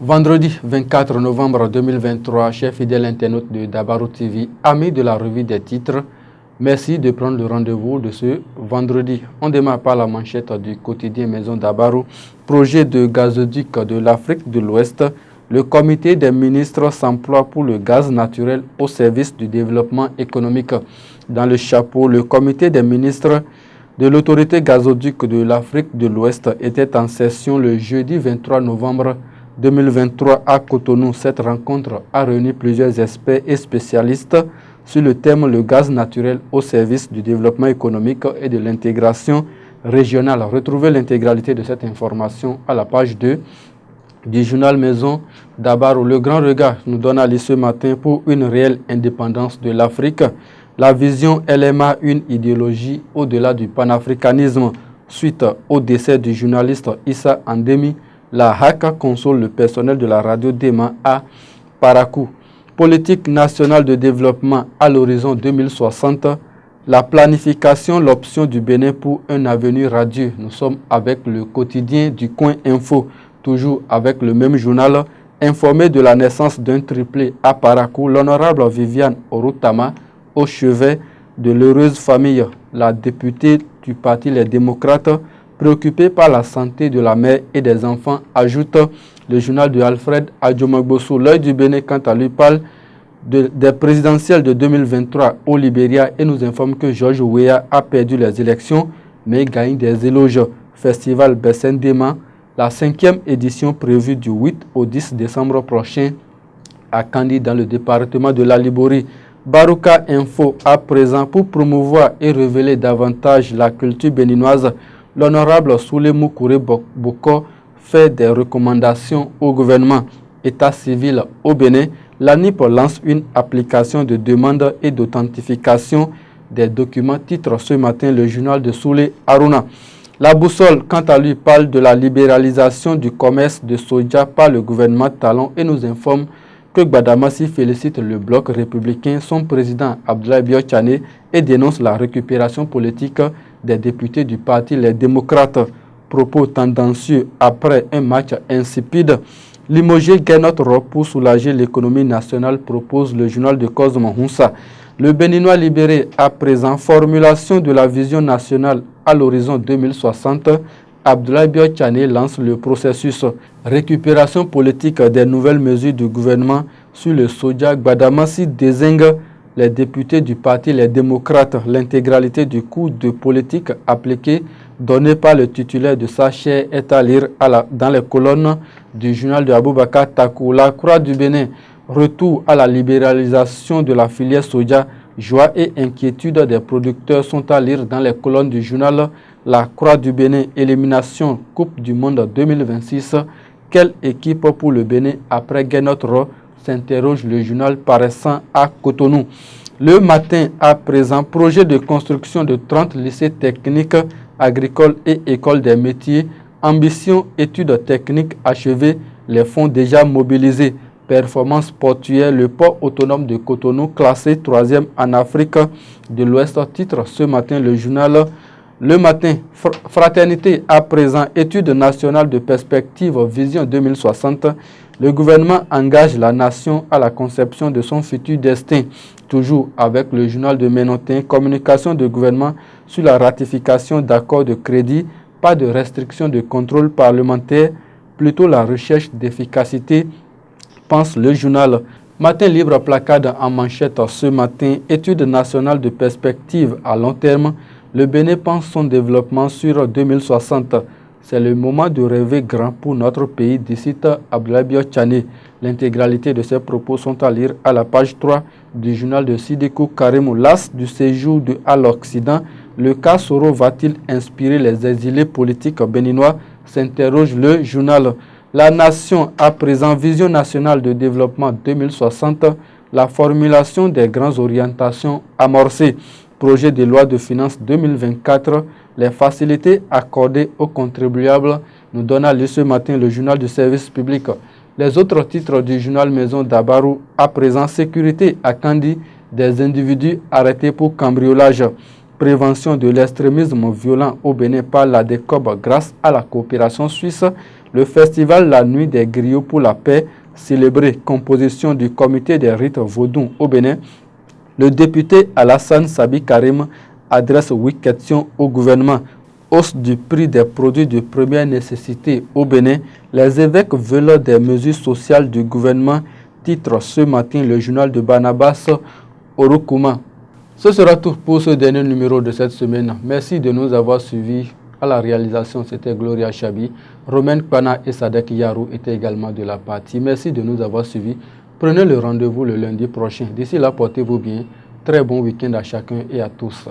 Vendredi 24 novembre 2023, chers fidèles internautes de Dabarou TV, amis de la revue des titres, merci de prendre le rendez-vous de ce vendredi. On démarre par la manchette du quotidien Maison Dabarou. Projet de gazoduc de l'Afrique de l'Ouest. Le comité des ministres s'emploie pour le gaz naturel au service du développement économique. Dans le chapeau, le comité des ministres de l'autorité gazoduc de l'Afrique de l'Ouest était en session le jeudi 23 novembre 2023 à Cotonou. Cette rencontre a réuni plusieurs experts et spécialistes sur le thème le gaz naturel au service du développement économique et de l'intégration régionale. Retrouvez l'intégralité de cette information à la page 2 du journal Maison Dabarou. Le grand regard nous donne à lire ce matin pour une réelle indépendance de l'Afrique. La vision LMA, une idéologie au-delà du panafricanisme. Suite au décès du journaliste Issa Andemi, la HAC console le personnel de la radio Dema à Parakou. Politique nationale de développement à l'horizon 2060. La planification, l'option du Bénin pour un avenir radieux. Nous sommes avec le quotidien du Coin Info, toujours avec le même journal. Informé de la naissance d'un triplé à Parakou, l'honorable Viviane Orotama, au chevet de l'heureuse famille. La députée du parti Les Démocrates, préoccupée par la santé de la mère et des enfants, ajoute le journal de Alfred Adjomagboso. L'œil du Bénin, quant à lui, parle des présidentielles de 2023 au Libéria et nous informe que George Weah a perdu les élections mais gagne des éloges. Festival Bessendema, la 5e édition prévue du 8 au 10 décembre prochain à Kandi dans le département de la Liborie. Barouka Info à présent pour promouvoir et révéler davantage la culture béninoise. L'honorable Soulé Moukouré Boko fait des recommandations au gouvernement. État civil au Bénin, l'ANIP lance une application de demande et d'authentification des documents. Titre ce matin le journal de Soulé Aruna. La boussole, quant à lui, parle de la libéralisation du commerce de soja par le gouvernement Talon et nous informe que Gbadamassi félicite le bloc républicain, son président Abdoulaye Biotchane, et dénonce la récupération politique des députés du parti Les Démocrates. Propos tendancieux après un match insipide. Limogé Guénotre pour soulager l'économie nationale, propose le journal de Cosmo Hunsa. Le Béninois libéré à présent, formulation de la vision nationale à l'horizon 2060. Abdoulaye Biotchane lance le processus. Récupération politique des nouvelles mesures du gouvernement sur le soja. Gbadamassi désigne les députés du parti Les Démocrates. L'intégralité du cours de politique appliqué donné par le titulaire de sa chaire est à lire dans les colonnes du journal de Aboubakar Takou. La Croix du Bénin, retour à la libéralisation de la filière soja. Joie et inquiétude des producteurs sont à lire dans les colonnes du journal La Croix du Bénin. Élimination Coupe du Monde 2026. Quelle équipe pour le Bénin après Guénotre, s'interroge le journal paraissant à Cotonou. Le matin à présent, projet de construction de 30 lycées techniques, agricoles et écoles des métiers. Ambition, études techniques achevées, les fonds déjà mobilisés. Performance portuaire, le port autonome de Cotonou classé 3e en Afrique de l'Ouest. Titre ce matin le journal Le Matin. Fraternité à présent, étude nationale de perspective vision 2060. Le gouvernement engage la nation à la conception de son futur destin. Toujours avec le journal de Ménotin, communication de gouvernement sur la ratification d'accords de crédit, pas de restriction de contrôle parlementaire, plutôt la recherche d'efficacité, pense le journal. Matin libre placade en manchette ce matin, étude nationale de perspective à long terme. Le Bénin pense son développement sur 2060. C'est le moment de rêver grand pour notre pays, d'ici Abdoulaye Biotchane. L'intégralité de ces propos sont à lire à la page 3 du journal de Sidiko Karimou. L'as du séjour à l'Occident, le cas Soro va-t-il inspirer les exilés politiques béninois, s'interroge le journal. La nation à présent, vision nationale de développement 2060, la formulation des grandes orientations amorcées. Projet de loi de finances 2024, les facilités accordées aux contribuables, nous donne à lire ce matin le journal du service public. Les autres titres du journal Maison Dabarou, à présent, sécurité à Kandi, des individus arrêtés pour cambriolage. Prévention de l'extrémisme violent au Bénin par la DECOB grâce à la coopération suisse. Le festival La Nuit des Griots pour la paix, célébré, composition du comité des rites vaudou au Bénin. Le député Alassane Sabi Karim adresse 8 questions au gouvernement. Hausse du prix des produits de première nécessité au Bénin. Les évêques veulent des mesures sociales du gouvernement. Titre ce matin le journal de Barnabas Orokouma. Ce sera tout pour ce dernier numéro de cette semaine. Merci de nous avoir suivis. À la réalisation, c'était Gloria Chabi. Romaine Pana et Sadek Yarou étaient également de la partie. Merci de nous avoir suivis. Prenez le rendez-vous le lundi prochain. D'ici là, portez-vous bien. Très bon week-end à chacun et à tous.